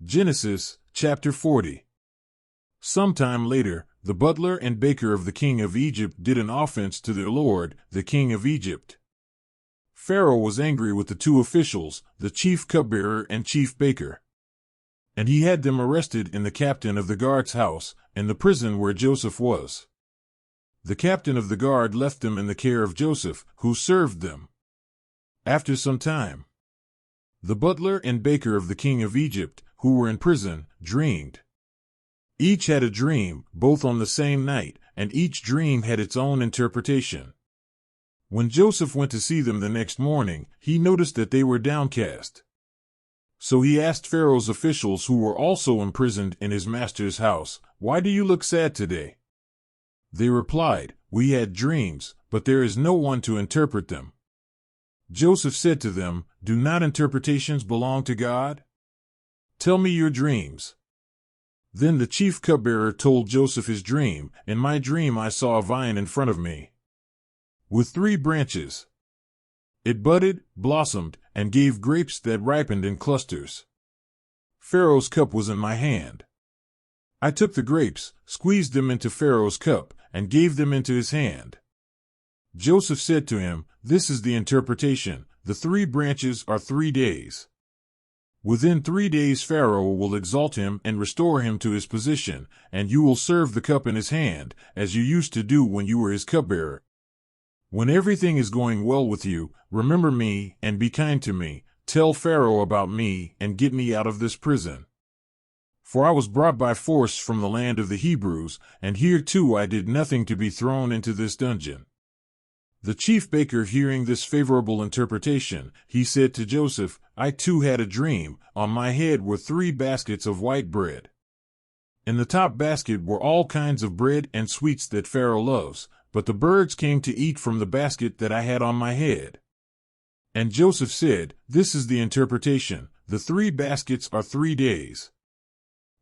Genesis, chapter 40. Sometime later, the butler and baker of the king of Egypt did an offense to their lord, the king of Egypt. Pharaoh was angry with the two officials, the chief cupbearer and chief baker. And he had them arrested in the captain of the guard's house, in the prison where Joseph was. The captain of the guard left them in the care of Joseph, who served them. After some time, the butler and baker of the king of Egypt, who were in prison, dreamed. Each had a dream, both on the same night, and each dream had its own interpretation. When Joseph went to see them the next morning, he noticed that they were downcast. So he asked Pharaoh's officials, who were also imprisoned in his master's house, "Why do you look sad today?" They replied, "We had dreams, but there is no one to interpret them." Joseph said to them, "Do not interpretations belong to God? Tell me your dreams." Then the chief cupbearer told Joseph his dream. "In my dream I saw a vine in front of me, with 3 branches. It budded, blossomed, and gave grapes that ripened in clusters. Pharaoh's cup was in my hand. I took the grapes, squeezed them into Pharaoh's cup, and gave them into his hand." Joseph said to him, "This is the interpretation. The 3 branches are 3 days. Within 3 days Pharaoh will exalt him and restore him to his position, and you will serve the cup in his hand, as you used to do when you were his cupbearer. When everything is going well with you, remember me and be kind to me. Tell Pharaoh about me and get me out of this prison. For I was brought by force from the land of the Hebrews, and here too I did nothing to be thrown into this dungeon." The chief baker, hearing this favorable interpretation, he said to Joseph, "I too had a dream. On my head were 3 baskets of white bread. In the top basket were all kinds of bread and sweets that Pharaoh loves, but the birds came to eat from the basket that I had on my head." And Joseph said, "This is the interpretation. The 3 baskets are 3 days.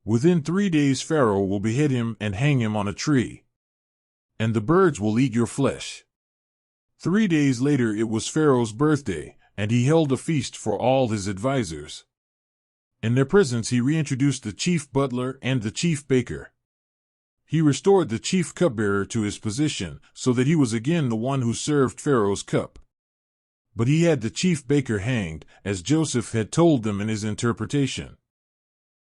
Within 3 days Pharaoh will behead him and hang him on a tree. And the birds will eat your flesh." 3 days later it was Pharaoh's birthday, and he held a feast for all his advisers. In their presence he reintroduced the chief butler and the chief baker. He restored the chief cupbearer to his position, so that he was again the one who served Pharaoh's cup. But he had the chief baker hanged, as Joseph had told them in his interpretation.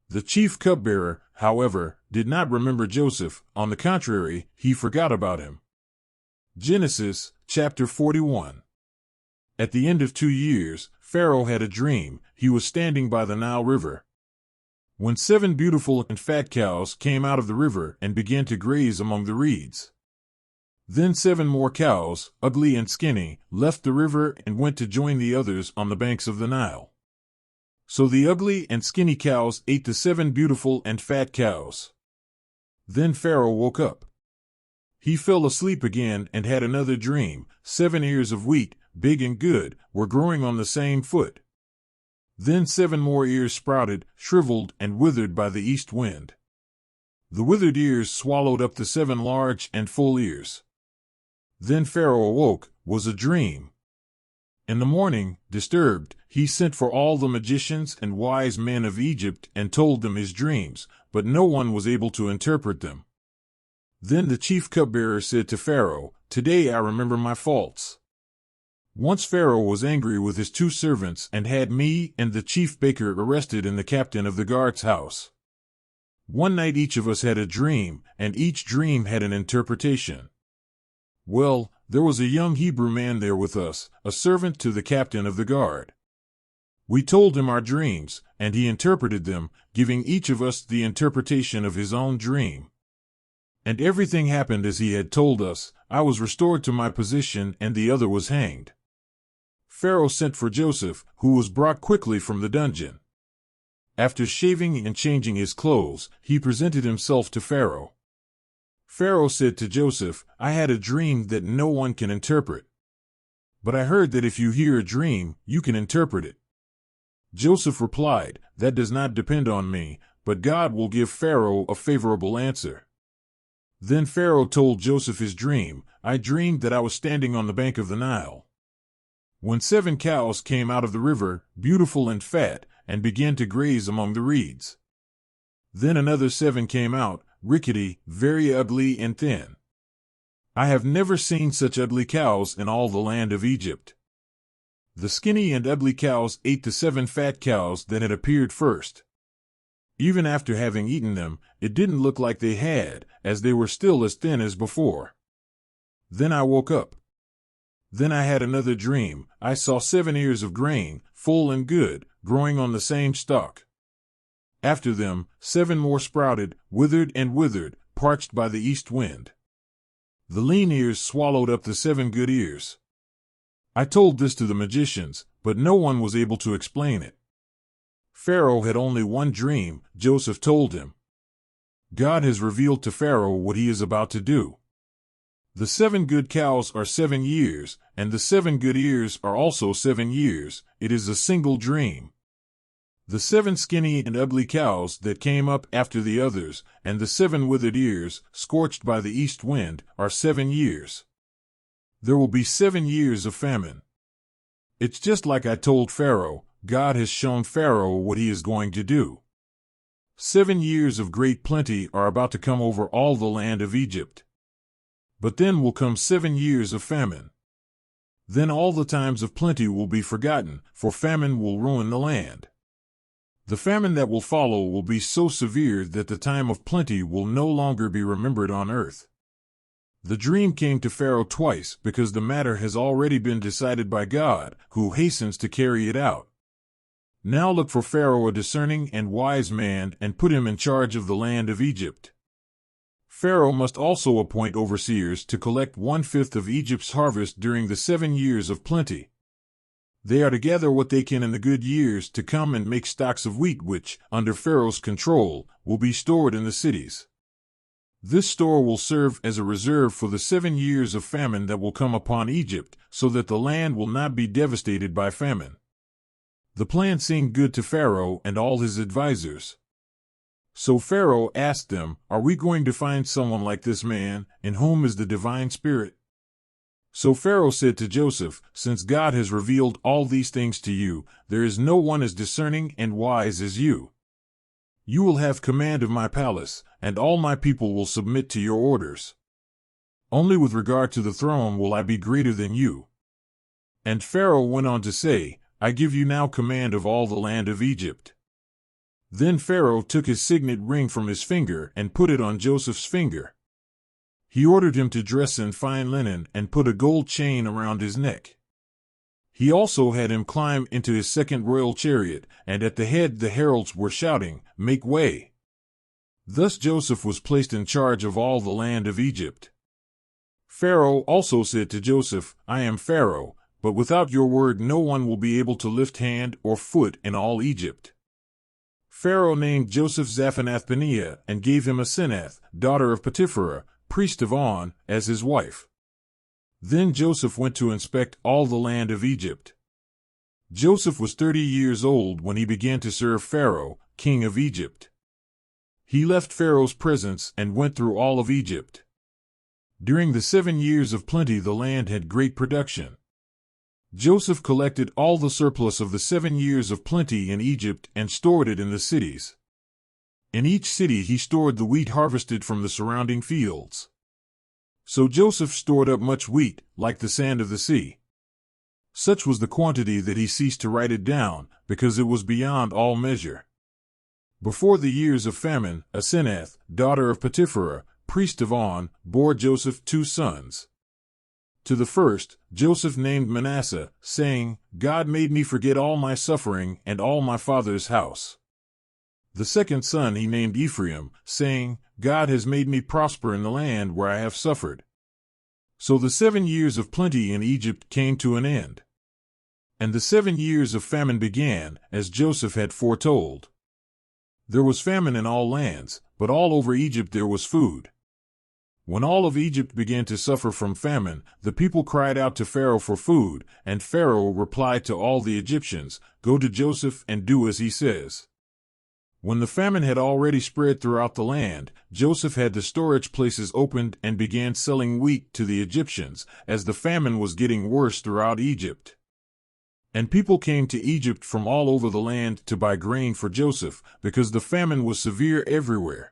The chief cupbearer, however, did not remember Joseph. On the contrary, he forgot about him. Genesis, chapter 41. At the end of 2 years, Pharaoh had a dream. He was standing by the Nile River, when 7 beautiful and fat cows came out of the river and began to graze among the reeds. Then 7 more cows, ugly and skinny, left the river and went to join the others on the banks of the Nile. So the ugly and skinny cows ate the 7 beautiful and fat cows. Then Pharaoh woke up. He fell asleep again and had another dream. 7 ears of wheat, big and good, were growing on the same foot. Then 7 more ears sprouted, shriveled, and withered by the east wind. The withered ears swallowed up the 7 large and full ears. Then Pharaoh awoke. Was a dream. In the morning, disturbed, he sent for all the magicians and wise men of Egypt and told them his dreams, but no one was able to interpret them. Then the chief cupbearer said to Pharaoh, "Today I remember my faults." Once Pharaoh was angry with his 2 servants and had me and the chief baker arrested in the captain of the guard's house. One night each of us had a dream, and each dream had an interpretation. Well, there was a young Hebrew man there with us, a servant to the captain of the guard. We told him our dreams, and he interpreted them, giving each of us the interpretation of his own dream. And everything happened as he had told us. I was restored to my position and the other was hanged. Pharaoh sent for Joseph, who was brought quickly from the dungeon. After shaving and changing his clothes, he presented himself to Pharaoh. Pharaoh said to Joseph, "I had a dream that no one can interpret. But I heard that if you hear a dream, you can interpret it." Joseph replied, "That does not depend on me, but God will give Pharaoh a favorable answer." Then Pharaoh told Joseph his dream. "I dreamed that I was standing on the bank of the Nile, when 7 cows came out of the river, beautiful and fat, and began to graze among the reeds. Then another 7 came out, rickety, very ugly and thin. I have never seen such ugly cows in all the land of Egypt. The skinny and ugly cows ate the 7 fat cows that had appeared first. Even after having eaten them, it didn't look like they had, as they were still as thin as before. Then I woke up. Then I had another dream. I saw 7 ears of grain, full and good, growing on the same stalk. After them, 7 more sprouted, withered, parched by the east wind. The lean ears swallowed up the 7 good ears. I told this to the magicians, but no one was able to explain it. Pharaoh had only one dream, Joseph told him. God has revealed to Pharaoh what he is about to do. The 7 good cows are 7 years, and the 7 good ears are also 7 years. It is a single dream. The 7 skinny and ugly cows that came up after the others, and the 7 withered ears, scorched by the east wind, are 7 years. There will be 7 years of famine. It's just like I told Pharaoh. God has shown Pharaoh what he is going to do. 7 years of great plenty are about to come over all the land of Egypt. But then will come 7 years of famine. Then all the times of plenty will be forgotten, for famine will ruin the land. The famine that will follow will be so severe that the time of plenty will no longer be remembered on earth. The dream came to Pharaoh twice because the matter has already been decided by God, who hastens to carry it out. Now look for Pharaoh a discerning and wise man and put him in charge of the land of Egypt. Pharaoh must also appoint overseers to collect 1/5 of Egypt's harvest during the 7 years of plenty. They are to gather what they can in the good years to come and make stocks of wheat which, under Pharaoh's control, will be stored in the cities. This store will serve as a reserve for the 7 years of famine that will come upon Egypt, so that the land will not be devastated by famine. The plan seemed good to Pharaoh and all his advisors. So Pharaoh asked them, "Are we going to find someone like this man, in whom is the divine spirit?" So Pharaoh said to Joseph, "Since God has revealed all these things to you, there is no one as discerning and wise as you. You will have command of my palace, and all my people will submit to your orders. Only with regard to the throne will I be greater than you." And Pharaoh went on to say, "I give you now command of all the land of Egypt." Then Pharaoh took his signet ring from his finger and put it on Joseph's finger. He ordered him to dress in fine linen and put a gold chain around his neck. He also had him climb into his second royal chariot, and at the head the heralds were shouting, "Make way!" Thus Joseph was placed in charge of all the land of Egypt. Pharaoh also said to Joseph, "I am Pharaoh, but without your word no one will be able to lift hand or foot in all Egypt." Pharaoh named Joseph Zaphenath-Paneah and gave him Asenath, daughter of Potipharah, priest of On, as his wife. Then Joseph went to inspect all the land of Egypt. Joseph was 30 years old when he began to serve Pharaoh, king of Egypt. He left Pharaoh's presence and went through all of Egypt. During the 7 years of plenty the land had great production. Joseph collected all the surplus of the 7 years of plenty in Egypt and stored it in the cities. In each city he stored the wheat harvested from the surrounding fields. So Joseph stored up much wheat, like the sand of the sea. Such was the quantity that he ceased to write it down, because it was beyond all measure. Before the years of famine, Asenath, daughter of Potipharah, priest of On, bore Joseph 2 sons. To the first, Joseph named Manasseh, saying, "God made me forget all my suffering and all my father's house." The second son he named Ephraim, saying, "God has made me prosper in the land where I have suffered." So the 7 years of plenty in Egypt came to an end. And the 7 years of famine began, as Joseph had foretold. There was famine in all lands, but all over Egypt there was food. When all of Egypt began to suffer from famine, the people cried out to Pharaoh for food, and Pharaoh replied to all the Egyptians, "Go to Joseph and do as he says." When the famine had already spread throughout the land, Joseph had the storage places opened and began selling wheat to the Egyptians, as the famine was getting worse throughout Egypt. And people came to Egypt from all over the land to buy grain for Joseph, because the famine was severe everywhere.